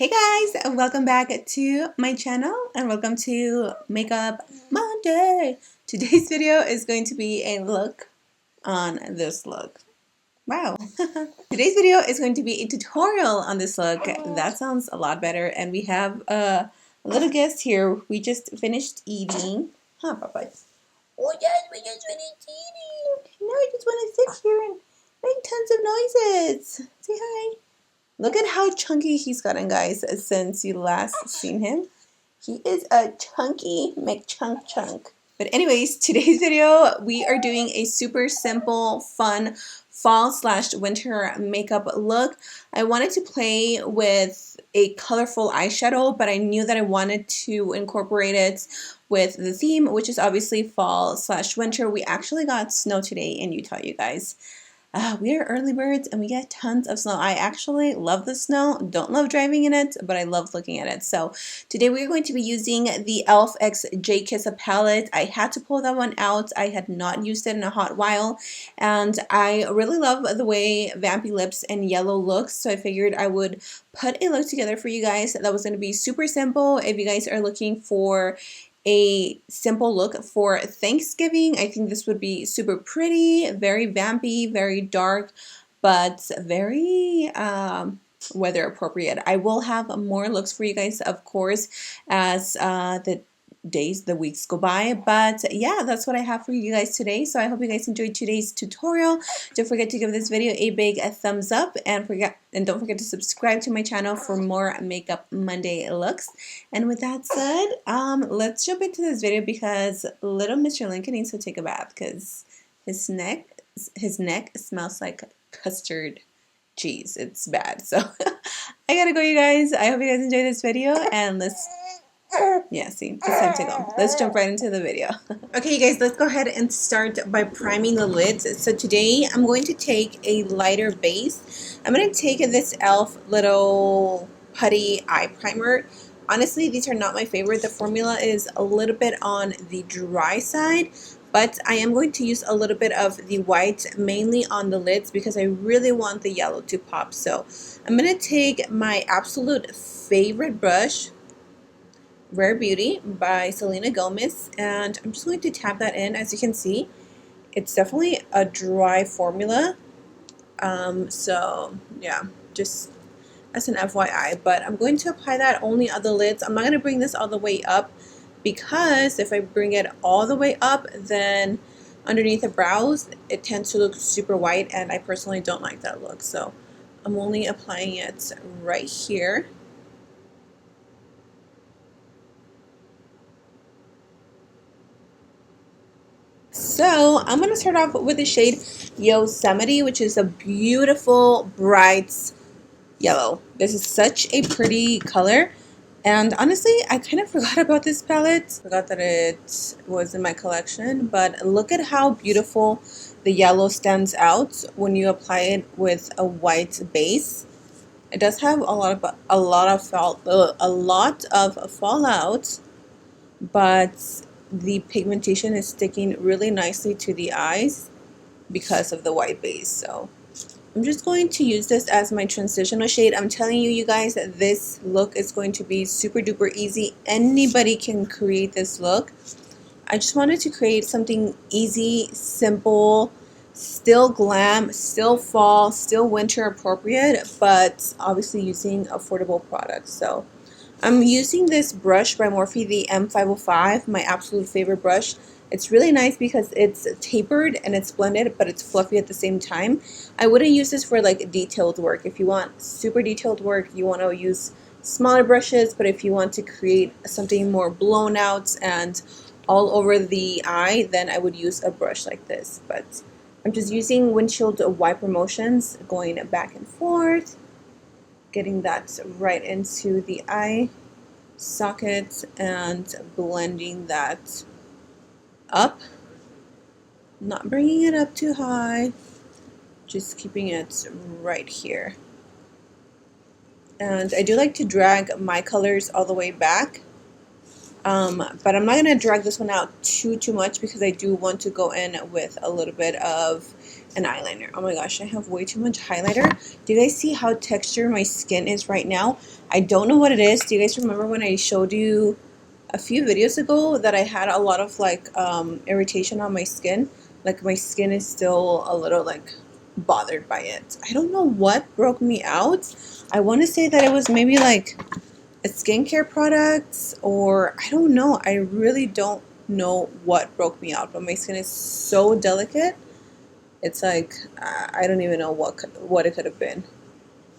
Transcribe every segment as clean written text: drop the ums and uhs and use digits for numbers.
Hey guys, and welcome back to my channel and welcome to Makeup Monday. Today's video is going to be a look on this look. Wow. Today's video is going to be a tutorial on this look. That sounds a lot better. And we have a little guest here. We just finished eating. Huh, Papa? Oh yes, we just finished eating. Now I just want to sit here and make tons of noises. Say hi. Look at how chunky he's gotten, guys, since you last seen him. He is a chunky McChunk. But anyways, today's video, we are doing a super simple, fun fall/winter makeup look. I wanted to play with a colorful eyeshadow, but I knew that I wanted to incorporate it with the theme, which is obviously fall/winter. We actually got snow today in Utah, you guys. We are early birds and we get tons of snow. I actually love the snow. Don't love driving in it, but I love looking at it. So today we're going to be using the e.l.f. x Jkissa palette. I had to pull that one out. I had not used it in a hot while. And I really love the way Vampy lips and yellow looks. So I figured I would put a look together for you guys that was going to be super simple. If you guys are looking for a simple look for Thanksgiving, I think this would be super pretty, very vampy, very dark, but very weather appropriate. I will have more looks for you guys, of course, as the weeks go by, but yeah, that's what I have for you guys today. So I hope you guys enjoyed today's tutorial. Don't forget to give this video a big thumbs up and don't forget to subscribe to my channel for more Makeup Monday looks. And with that said, let's jump into this video because little Mr. Lincoln needs to take a bath because his neck smells like custard cheese. It's bad. So I gotta go, you guys. I hope you guys enjoyed this video, and yeah, see, it's time to go. Let's jump right into the video. Okay, you guys, let's go ahead and start by priming the lids. So today I'm going to take a lighter base. I'm going to take this e.l.f. little putty eye primer. Honestly, these are not my favorite. The formula is a little bit on the dry side, but I am going to use a little bit of the white, mainly on the lids, because I really want the yellow to pop. So I'm going to take my absolute favorite brush, Rare Beauty by Selena Gomez, and I'm just going to tap that in. As you can see, it's definitely a dry formula, so yeah, just as an FYI, but I'm going to apply that only on the lids. I'm not going to bring this all the way up because if I bring it all the way up, then underneath the brows it tends to look super white, and I personally don't like that look, so I'm only applying it right here. So I'm going to start off with the shade Yosemite, which is a beautiful bright yellow. This is such a pretty color, and honestly I kind of forgot about this palette. Forgot that it was in my collection, but look at how beautiful the yellow stands out when you apply it with a white base. It does have a lot of fallout, but the pigmentation is sticking really nicely to the eyes because of the white base. So I'm just going to use this as my transitional shade. I'm telling you, you guys, that this look is going to be super duper easy. Anybody can create this look. I just wanted to create something easy, simple, still glam, still fall, still winter appropriate, but obviously using affordable products. So I'm using this brush by Morphe, the M505, my absolute favorite brush. It's really nice because it's tapered and it's blended, but it's fluffy at the same time. I wouldn't use this for like detailed work. If you want super detailed work, you want to use smaller brushes, but if you want to create something more blown out and all over the eye, then I would use a brush like this. But I'm just using windshield wiper motions, going back and forth, getting that right into the eye socket and blending that up, not bringing it up too high, just keeping it right here. And I do like to drag my colors all the way back, but I'm not going to drag this one out too much because I do want to go in with a little bit of an eyeliner. Oh my gosh, I have way too much highlighter. Do you guys see how textured my skin is right now? I don't know what it is. Do you guys remember when I showed you a few videos ago that I had a lot of like irritation on my skin? Like my skin is still a little like bothered by it. I don't know what broke me out. I want to say that it was maybe like a skincare product, or I don't know. I really don't know what broke me out, but my skin is so delicate. It's like I don't even know what it could have been.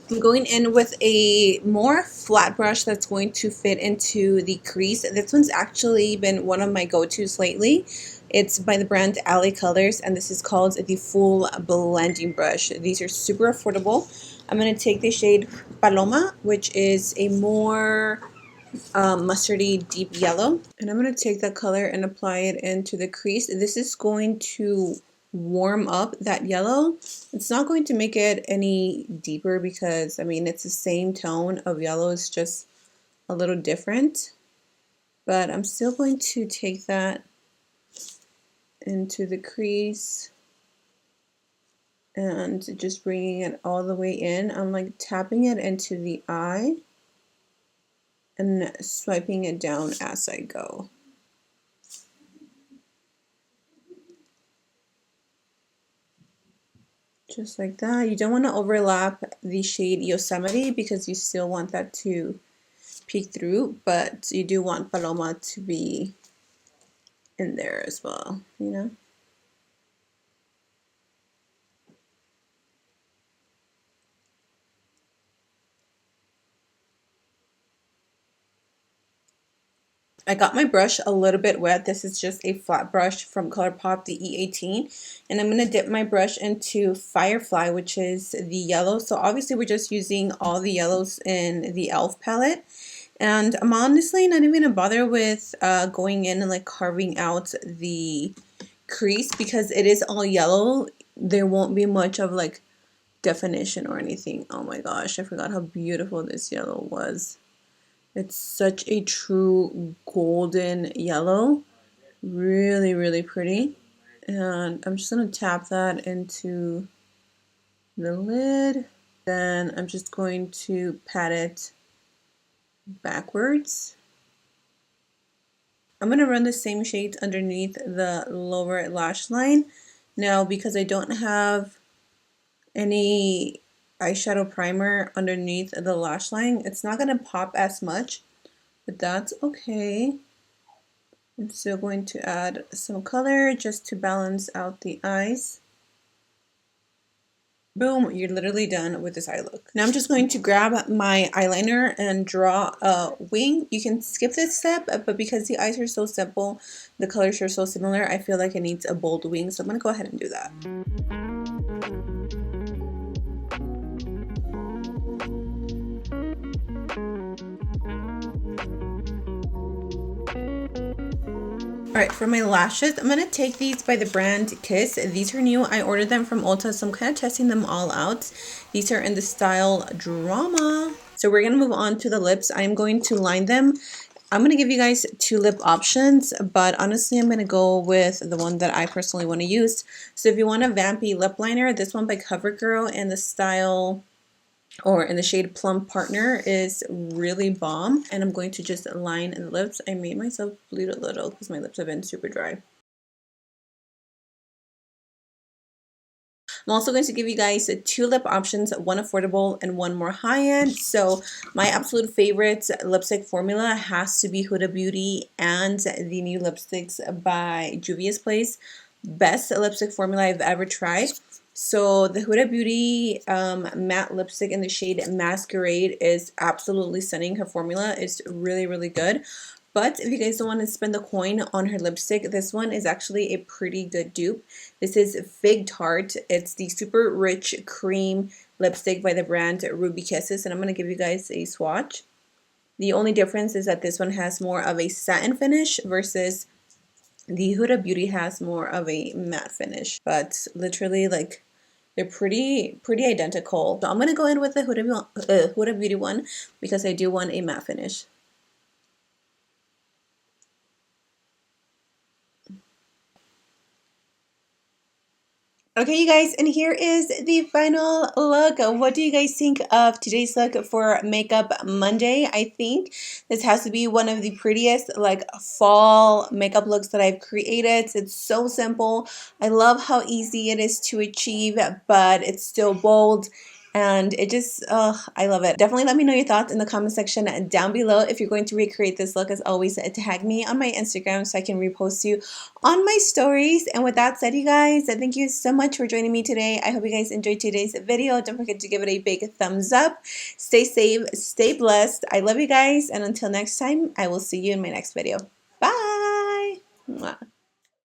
I'm going in with a more flat brush that's going to fit into the crease. This one's actually been one of my go-tos lately. It's by the brand LA Colors, and this is called the Full Blending Brush. These are super affordable. I'm going to take the shade Paloma, which is a more mustardy deep yellow, and I'm going to take that color and apply it into the crease. This is going to warm up that yellow. It's not going to make it any deeper because I mean it's the same tone of yellow, it's just a little different, but I'm still going to take that into the crease and just bringing it all the way in. I'm like tapping it into the eye and swiping it down as I go. Just like that. You don't want to overlap the shade Yosemite because you still want that to peek through, but you do want Paloma to be in there as well, you know? I got my brush a little bit wet. This is just a flat brush from ColourPop, the E18. And I'm going to dip my brush into Firefly, which is the yellow. So obviously we're just using all the yellows in the e.l.f. palette. And I'm honestly not even going to bother with going in and like carving out the crease because it is all yellow. There won't be much of like definition or anything. Oh my gosh, I forgot how beautiful this yellow was. It's such a true golden yellow. Really, really pretty. And I'm just going to tap that into the lid. Then I'm just going to pat it backwards. I'm going to run the same shades underneath the lower lash line. Now, because I don't have any eyeshadow primer underneath the lash line, it's not going to pop as much, but that's okay. I'm still going to add some color just to balance out the eyes. Boom, you're literally done with this eye look. Now I'm just going to grab my eyeliner and draw a wing. You can skip this step, but because the eyes are so simple, the colors are so similar, I feel like it needs a bold wing, so I'm going to go ahead and do that. Alright, for my lashes, I'm going to take these by the brand Kiss. These are new. I ordered them from Ulta, so I'm kind of testing them all out. These are in the style Drama. So we're going to move on to the lips. I'm going to line them. I'm going to give you guys two lip options, but honestly, I'm going to go with the one that I personally want to use. So if you want a Vampy lip liner, this one by CoverGirl in the style or in the shade Plum Partner is really bomb, and I'm going to just line the lips. I made myself bleed a little because my lips have been super dry. I'm also going to give you guys two lip options, one affordable and one more high-end. So my absolute favorite lipstick formula has to be Huda Beauty and the new lipsticks by Juvia's Place. Best lipstick formula I've ever tried. So the Huda Beauty matte lipstick in the shade Masquerade is absolutely stunning. Her formula is really, really good. But if you guys don't want to spend the coin on her lipstick, this one is actually a pretty good dupe. This is Fig Tart. It's the super rich cream lipstick by the brand Ruby Kisses, and I'm going to give you guys a swatch. The only difference is that this one has more of a satin finish versus the Huda Beauty has more of a matte finish. But literally, like, they're pretty identical. So I'm going to go in with the Huda Beauty one because I do want a matte finish. Okay, you guys, and here is the final look. What do you guys think of today's look for Makeup Monday? I think this has to be one of the prettiest like fall makeup looks that I've created. It's so simple. I love how easy it is to achieve, but it's still bold. And it just, I love it. Definitely let me know your thoughts in the comment section down below. If you're going to recreate this look, as always, tag me on my Instagram so I can repost you on my stories. And with that said, you guys, thank you so much for joining me today. I hope you guys enjoyed today's video. Don't forget to give it a big thumbs up. Stay safe, stay blessed. I love you guys. And until next time, I will see you in my next video. Bye. Mwah.